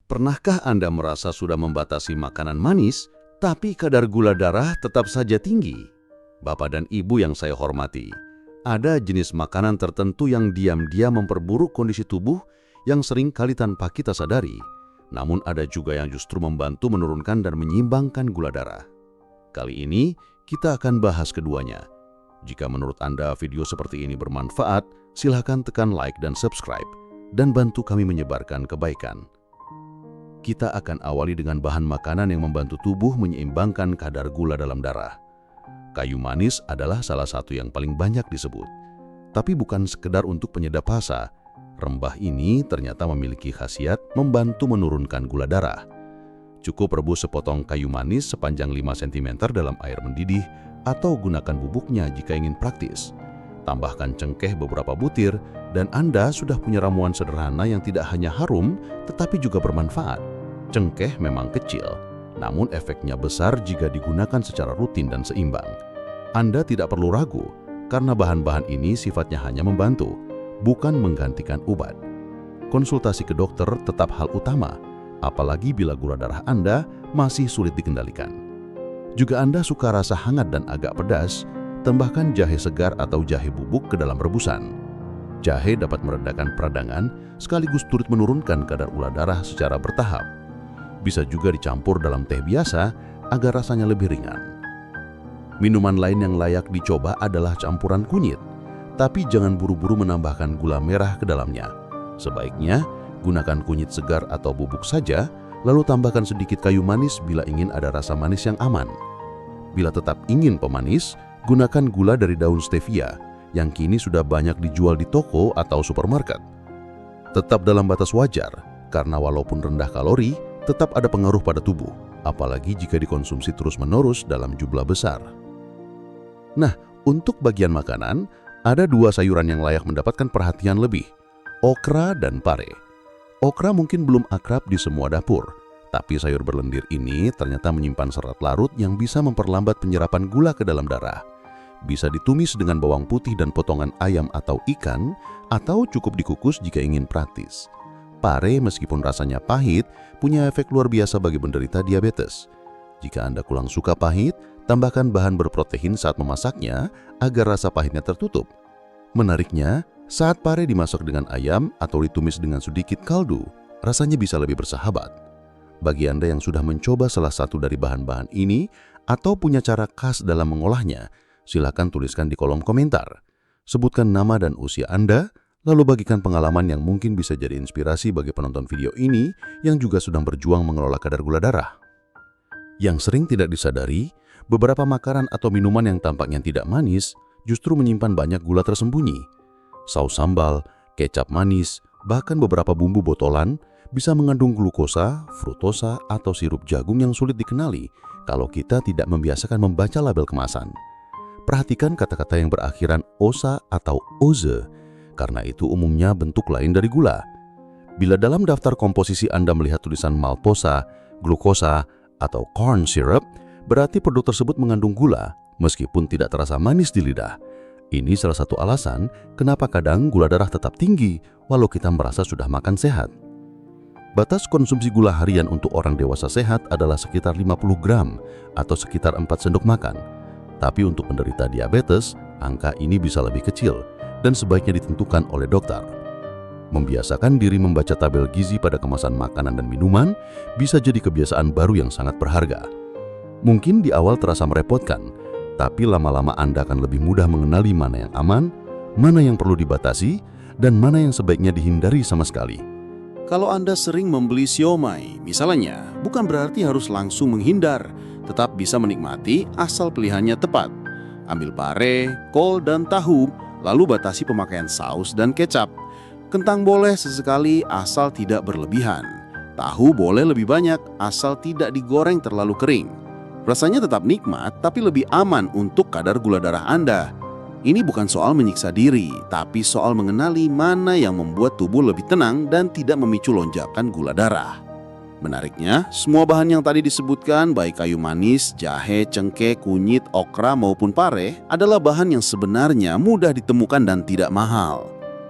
Pernahkah Anda merasa sudah membatasi makanan manis, tapi kadar gula darah tetap saja tinggi? Bapak dan Ibu yang saya hormati, ada jenis makanan tertentu yang diam-diam memperburuk kondisi tubuh yang sering kali tanpa kita sadari. Namun ada juga yang justru membantu menurunkan dan menyeimbangkan gula darah. Kali ini kita akan bahas keduanya. Jika menurut Anda video seperti ini bermanfaat, silakan tekan like dan subscribe, dan bantu kami menyebarkan kebaikan. Kita akan awali dengan bahan makanan yang membantu tubuh menyeimbangkan kadar gula dalam darah. Kayu manis adalah salah satu yang paling banyak disebut. Tapi bukan sekedar untuk penyedap rasa, rempah ini ternyata memiliki khasiat membantu menurunkan gula darah. Cukup rebus sepotong kayu manis sepanjang 5 cm dalam air mendidih atau gunakan bubuknya jika ingin praktis. Tambahkan cengkeh beberapa butir dan Anda sudah punya ramuan sederhana yang tidak hanya harum tetapi juga bermanfaat. Cengkeh memang kecil, namun efeknya besar jika digunakan secara rutin dan seimbang. Anda tidak perlu ragu karena bahan-bahan ini sifatnya hanya membantu, bukan menggantikan obat. Konsultasi ke dokter tetap hal utama, apalagi bila gula darah Anda masih sulit dikendalikan. Jika Anda suka rasa hangat dan agak pedas, tambahkan jahe segar atau jahe bubuk ke dalam rebusan. Jahe dapat meredakan peradangan sekaligus turut menurunkan kadar gula darah secara bertahap. Bisa juga dicampur dalam teh biasa agar rasanya lebih ringan. Minuman lain yang layak dicoba adalah campuran kunyit, tapi jangan buru-buru menambahkan gula merah ke dalamnya. Sebaiknya gunakan kunyit segar atau bubuk saja, lalu tambahkan sedikit kayu manis bila ingin ada rasa manis yang aman. Bila tetap ingin pemanis, gunakan gula dari daun stevia yang kini sudah banyak dijual di toko atau supermarket. Tetap dalam batas wajar, karena walaupun rendah kalori, tetap ada pengaruh pada tubuh, apalagi jika dikonsumsi terus-menerus dalam jumlah besar. Nah, untuk bagian makanan, ada 2 sayuran yang layak mendapatkan perhatian lebih, okra dan pare. Okra mungkin belum akrab di semua dapur, tapi sayur berlendir ini ternyata menyimpan serat larut yang bisa memperlambat penyerapan gula ke dalam darah. Bisa ditumis dengan bawang putih dan potongan ayam atau ikan, atau cukup dikukus jika ingin praktis. Pare meskipun rasanya pahit, punya efek luar biasa bagi penderita diabetes. Jika Anda kurang suka pahit, tambahkan bahan berprotein saat memasaknya agar rasa pahitnya tertutup. Menariknya, saat pare dimasak dengan ayam atau ditumis dengan sedikit kaldu, rasanya bisa lebih bersahabat. Bagi Anda yang sudah mencoba salah satu dari bahan-bahan ini atau punya cara khas dalam mengolahnya, silakan tuliskan di kolom komentar. Sebutkan nama dan usia Anda, lalu bagikan pengalaman yang mungkin bisa jadi inspirasi bagi penonton video ini yang juga sedang berjuang mengelola kadar gula darah. Yang sering tidak disadari, beberapa makanan atau minuman yang tampaknya tidak manis justru menyimpan banyak gula tersembunyi. Saus sambal, kecap manis, bahkan beberapa bumbu botolan bisa mengandung glukosa, fruktosa, atau sirup jagung yang sulit dikenali kalau kita tidak membiasakan membaca label kemasan. Perhatikan kata-kata yang berakhiran osa atau oze, karena itu umumnya bentuk lain dari gula. Bila dalam daftar komposisi Anda melihat tulisan maltosa, glukosa, atau corn syrup, berarti produk tersebut mengandung gula, meskipun tidak terasa manis di lidah. Ini salah satu alasan kenapa kadang gula darah tetap tinggi, walau kita merasa sudah makan sehat. Batas konsumsi gula harian untuk orang dewasa sehat adalah sekitar 50 gram, atau sekitar 4 sendok makan. Tapi untuk penderita diabetes, angka ini bisa lebih kecil, dan sebaiknya ditentukan oleh dokter. Membiasakan diri membaca tabel gizi pada kemasan makanan dan minuman bisa jadi kebiasaan baru yang sangat berharga. Mungkin di awal terasa merepotkan, tapi lama-lama Anda akan lebih mudah mengenali mana yang aman, mana yang perlu dibatasi, dan mana yang sebaiknya dihindari sama sekali. Kalau Anda sering membeli siomay, misalnya, bukan berarti harus langsung menghindar, tetap bisa menikmati asal pilihannya tepat. Ambil pare, kol, dan tahu, lalu batasi pemakaian saus dan kecap. Kentang boleh sesekali asal tidak berlebihan. Tahu boleh lebih banyak asal tidak digoreng terlalu kering. Rasanya tetap nikmat tapi lebih aman untuk kadar gula darah Anda. Ini bukan soal menyiksa diri, tapi soal mengenali mana yang membuat tubuh lebih tenang dan tidak memicu lonjakan gula darah. Menariknya, semua bahan yang tadi disebutkan, baik kayu manis, jahe, cengkeh, kunyit, okra maupun pare, adalah bahan yang sebenarnya mudah ditemukan dan tidak mahal.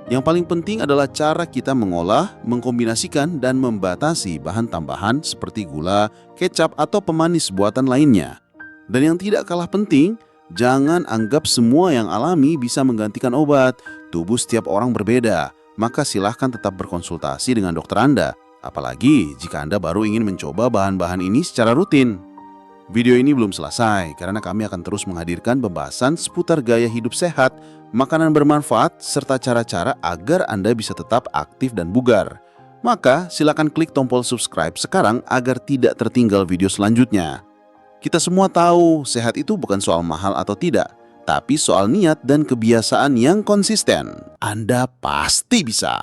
Yang paling penting adalah cara kita mengolah, mengkombinasikan, dan membatasi bahan tambahan seperti gula, kecap, atau pemanis buatan lainnya. Dan yang tidak kalah penting, jangan anggap semua yang alami bisa menggantikan obat. Tubuh setiap orang berbeda, maka silahkan tetap berkonsultasi dengan dokter Anda. Apalagi jika Anda baru ingin mencoba bahan-bahan ini secara rutin. Video ini belum selesai karena kami akan terus menghadirkan pembahasan seputar gaya hidup sehat, makanan bermanfaat, serta cara-cara agar Anda bisa tetap aktif dan bugar. Maka silakan klik tombol subscribe sekarang agar tidak tertinggal video selanjutnya. Kita semua tahu sehat itu bukan soal mahal atau tidak, tapi soal niat dan kebiasaan yang konsisten. Anda pasti bisa.